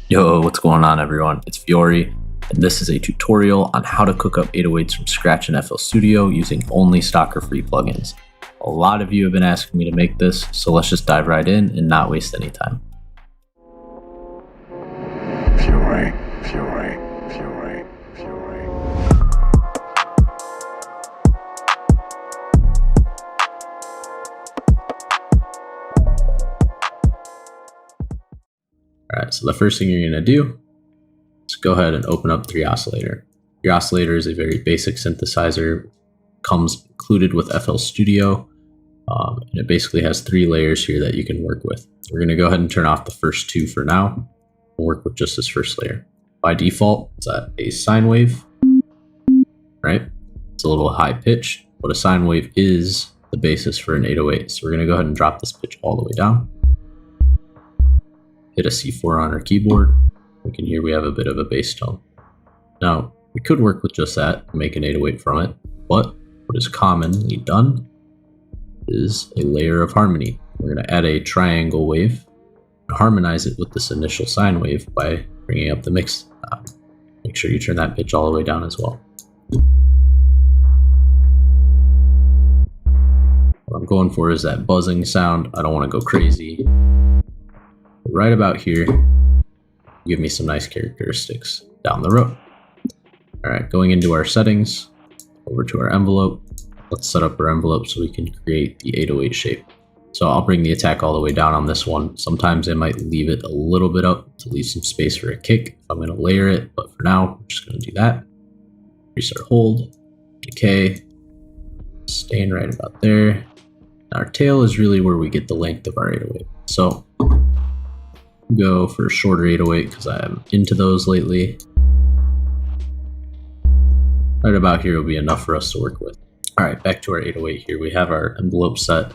Yo, what's going on everyone? It's Fiori, and this is a tutorial on how to cook up 808s from scratch in FL Studio using only stock or free plugins. A lot of you have been asking me to make this, so let's just dive right in and not waste any time. Fiori, Fiori, Fiori, Fiori. Alright, so the first thing you're going to do is go ahead and open up 3Oscillator. 3Oscillator is a very basic synthesizer, comes included with FL Studio, and it basically has 3 layers here that you can work with. We're going to go ahead and turn off the first 2 for now. We'll work with just this first layer. By default, it's at a sine wave, right? It's a little high pitch, but a sine wave is the basis for an 808. So we're going to go ahead and drop this pitch all the way down. Hit a C4 on our keyboard. We can hear we have a bit of a bass tone. Now, we could work with just that and make an 808 from it, but what is commonly done is a layer of harmony. We're going to add a triangle wave and harmonize it with this initial sine wave by bringing up the mix. Make sure you turn that pitch all the way down as well. What I'm going for is that buzzing sound. I don't want to go crazy. Right about here, give me some nice characteristics down the road. All right, going into our settings, over to our envelope. Let's set up our envelope so we can create the 808 shape. So I'll bring the attack all the way down on this one. Sometimes I might leave it a little bit up to leave some space for a kick. I'm going to layer it, but for now, I'm just going to do that. Restart, hold, decay, staying right about there. Our tail is really where we get the length of our 808. So go for a shorter 808 because I'm into those lately. Right about here will be enough for us to work with. All right, back to our 808 here. We have our envelope set,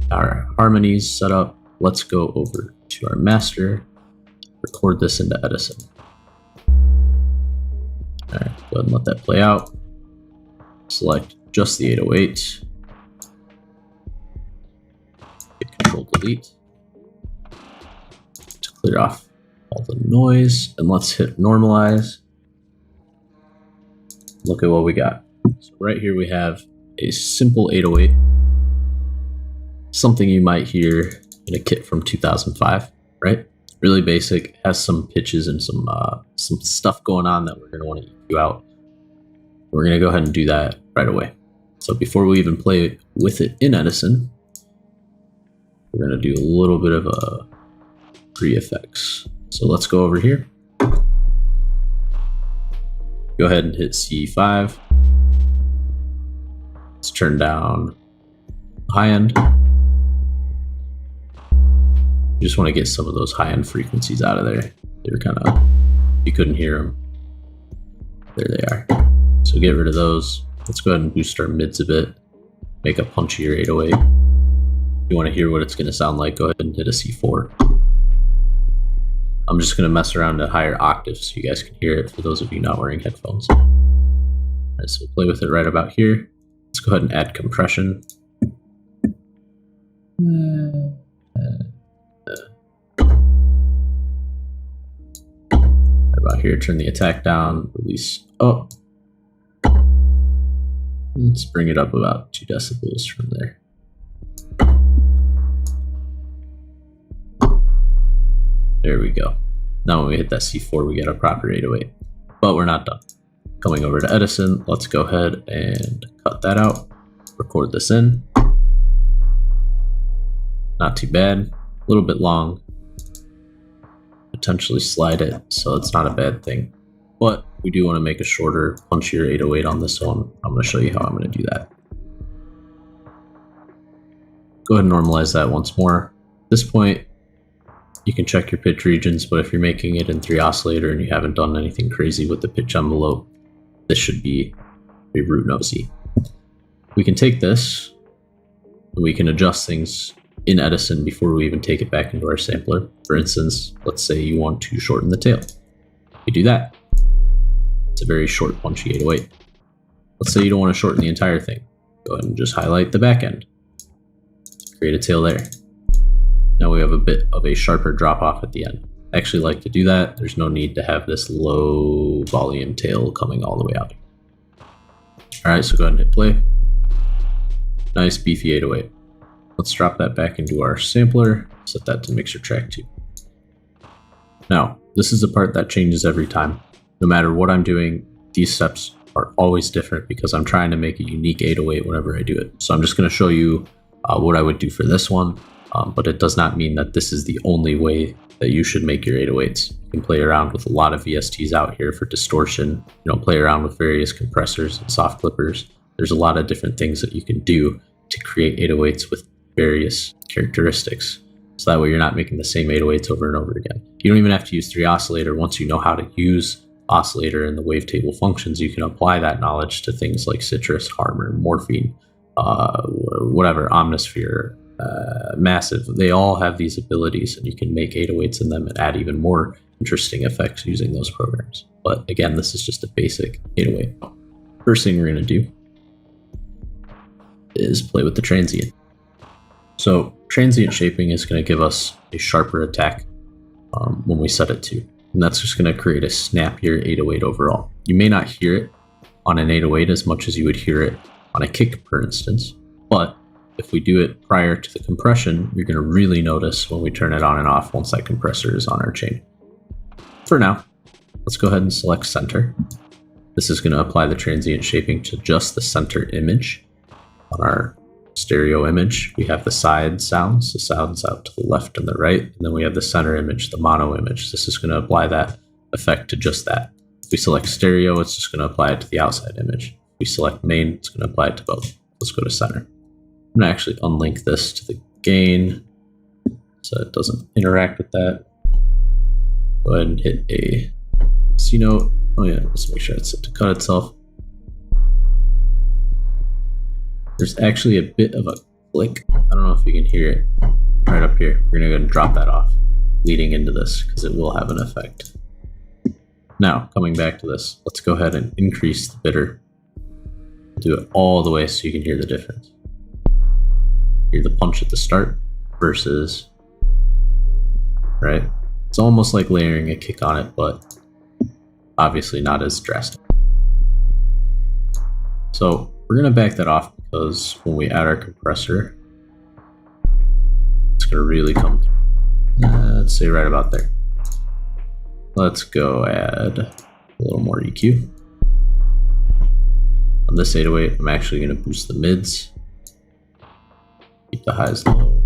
our harmonies set up. Let's go over to our master, record this into Edison. All right, go ahead and let that play out. Select just the 808. Hit Control Delete. Clear off all the noise, and let's hit normalize. Look at what we got. So right here we have a simple 808, something you might hear in a kit from 2005, right? Really basic, has some pitches and some stuff going on that we're going to want to EQ out. We're going to go ahead and do that right away. So before we even play with it in Edison, we're going to do a little bit of a pre-effects. So let's go over here. Go ahead and hit C5. Let's turn down high end. You just want to get some of those high end frequencies out of there. They were kind of, you couldn't hear them. There they are. So get rid of those. Let's go ahead and boost our mids a bit. Make a punchier 808. If you want to hear what it's going to sound like, go ahead and hit a C4. I'm just going to mess around at higher octaves so you guys can hear it for those of you not wearing headphones. All right, so we'll play with it right about here. Let's go ahead and add compression. Right about here, turn the attack down, release up. Let's bring it up about 2 decibels from there. There we go. Now when we hit that C4, we get a proper 808. But we're not done. Coming over to Edison, let's go ahead and cut that out. Record this in. Not too bad. A little bit long. Potentially slide it, so it's not a bad thing. But we do want to make a shorter, punchier 808 on this one. I'm going to show you how I'm going to do that. Go ahead and normalize that once more. At this point, you can check your pitch regions, but if you're making it in 3Oscillator and you haven't done anything crazy with the pitch envelope, this should be pretty root nosy. We can take this, and we can adjust things in Edison before we even take it back into our sampler. For instance, let's say you want to shorten the tail. You do that. It's a very short, punchy 808. Let's say you don't want to shorten the entire thing. Go ahead and just highlight the back end. Create a tail there. Now we have a bit of a sharper drop off at the end. I actually like to do that. There's no need to have this low volume tail coming all the way out. Alright, so go ahead and hit play. Nice beefy 808. Let's drop that back into our sampler, set that to mixer track 2. Now, this is the part that changes every time. No matter what I'm doing, these steps are always different because I'm trying to make a unique 808 whenever I do it. So I'm just going to show you what I would do for this one, but it does not mean that this is the only way that you should make your 808s. You can play around with a lot of VSTs out here for distortion, play around with various compressors and soft clippers. There's a lot of different things that you can do to create 808s with various characteristics. So that way you're not making the same 808s over and over again. You don't even have to use 3 oscillator. Once you know how to use oscillator and the wavetable functions, you can apply that knowledge to things like citrus, harmor, morphine, whatever, omnisphere, massive. They all have these abilities, and you can make 808s in them and add even more interesting effects using those programs. But again, this is just a basic 808. First thing we're going to do is play with the transient. So transient shaping is going to give us a sharper attack when we set it to, and that's just going to create a snappier 808 overall. You may not hear it on an 808 as much as you would hear it on a kick, for instance, but if we do it prior to the compression, you're going to really notice when we turn it on and off once that compressor is on our chain. For now, let's go ahead and select center. This is going to apply the transient shaping to just the center image. On our stereo image, we have the side sounds, the sounds out to the left and the right, and then we have the center image, the mono image. This is going to apply that effect to just that. If we select stereo, it's just going to apply it to the outside image. If we select main, it's going to apply it to both. Let's go to center. I'm going to actually unlink this to the gain so it doesn't interact with that. Go ahead and hit a C note. Oh yeah, let's make sure it's set to cut itself. There's actually a bit of a click. I don't know if you can hear it right up here. We're going to go and drop that off leading into this because it will have an effect. Now, coming back to this, let's go ahead and increase the bitter. Do it all the way so you can hear the difference. Hear the punch at the start versus, right? It's almost like layering a kick on it, but obviously not as drastic. So we're going to back that off because when we add our compressor, it's going to really come through. Let's say right about there. Let's go add a little more EQ. On this 808, I'm actually going to boost the mids. Keep the highs low.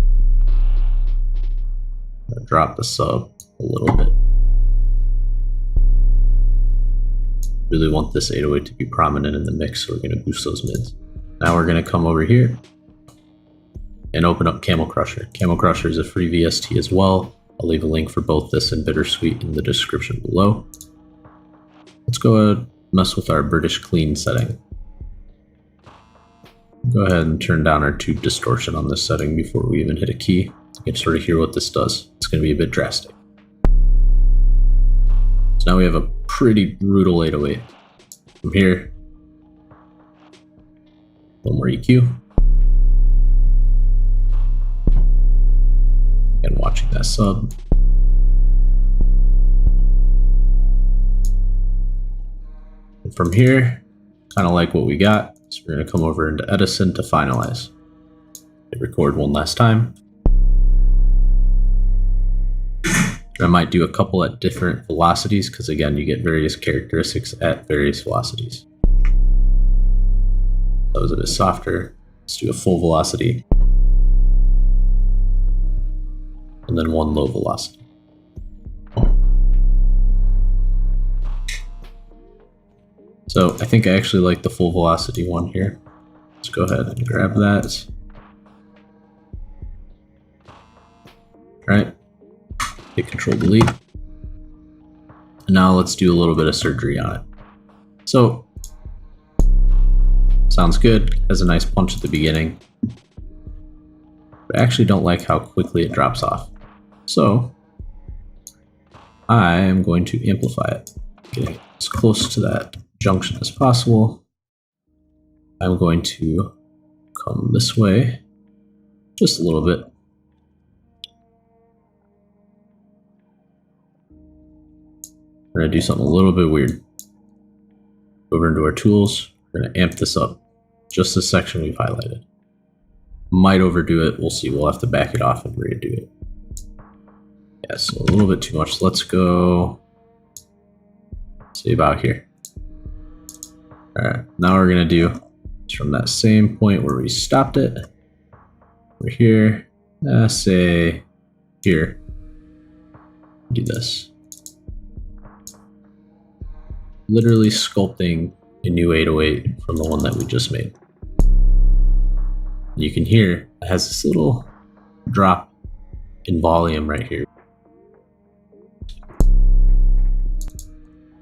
Drop the sub a little bit. Really want this 808 to be prominent in the mix, so we're going to boost those mids. Now we're going to come over here and open up Camel Crusher. Camel Crusher is a free VST as well. I'll leave a link for both this and Bittersweet in the description below. Let's go ahead and mess with our British clean setting. Go ahead and turn down our tube distortion on this setting before we even hit a key. You can sort of hear what this does. It's going to be a bit drastic. So now we have a pretty brutal 808. From here, a little more EQ. And watching that sub. And from here, kind of like what we got. So we're going to come over into Edison to finalize. Hit record one last time. I might do a couple at different velocities because again, you get various characteristics at various velocities. That was a bit softer. Let's do a full velocity. And then one low velocity. So I think I actually like the full velocity one here. Let's go ahead and grab that. All right. Hit Control Delete. And now let's do a little bit of surgery on it. So, sounds good. Has a nice punch at the beginning. But I actually don't like how quickly it drops off. So, I am going to amplify it. Getting as close to that junction as possible. I'm going to come this way just a little bit. we're gonna do something a little bit weird. Over into our tools, we're gonna amp this up. Just this section we've highlighted. Might overdo it, we'll see. We'll have to back it off and redo it. Yeah, so a little bit too much. Let's go, say about here. All right, now we're gonna do from that same point where we stopped it. We're here, say here. Do this. Literally sculpting a new 808 from the one that we just made. You can hear it has this little drop in volume right here.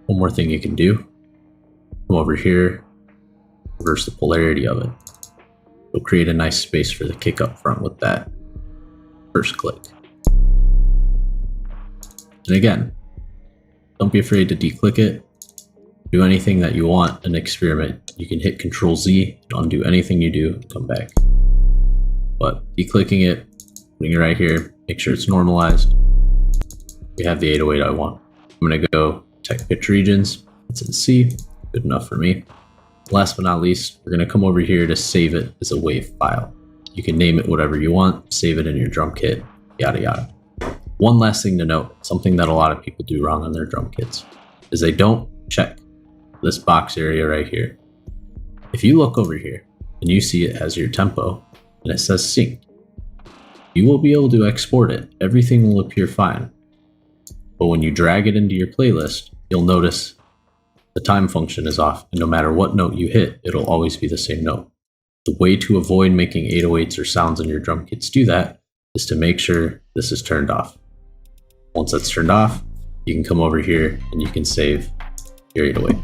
One more thing you can do, come over here, reverse the polarity of it. It'll create a nice space for the kick up front with that first click. And again, don't be afraid to declick it. Do anything that you want and experiment. You can hit Control Z, undo anything you do, come back. But declicking it, putting it right here, make sure it's normalized. We have the 808 I want. I'm gonna go Tech Pitch Regions. It's in C, good enough for me. Last but not least, we're gonna come over here to save it as a wave file. You can name it whatever you want, save it in your drum kit, yada yada. One last thing to note, something that a lot of people do wrong on their drum kits, is they don't check this box area right here. If you look over here and you see it has your tempo and it says synced, you will be able to export it. Everything will appear fine. But when you drag it into your playlist, you'll notice the time function is off, and no matter what note you hit, it'll always be the same note. The way to avoid making 808s or sounds in your drum kits do that is to make sure this is turned off. Once that's turned off, you can come over here and you can save your 808.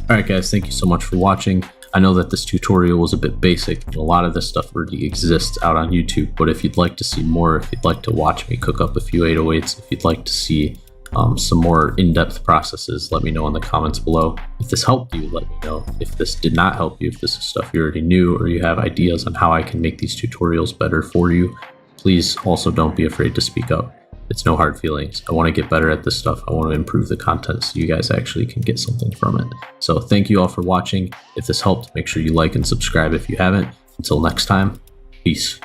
Alright guys, thank you so much for watching. I know that this tutorial was a bit basic and a lot of this stuff already exists out on YouTube, but if you'd like to see more, if you'd like to watch me cook up a few 808s, if you'd like to see some more in-depth processes, let me know in the comments below. If this helped you, let me know. If this did not help you, if this is stuff you already knew, or you have ideas on how I can make these tutorials better for you, please also don't be afraid to speak up. It's no hard feelings. I want to get better at this stuff. I want to improve the content so you guys actually can get something from it. So thank you all for watching. If this helped, make sure you like and subscribe if you haven't. Until next time, peace.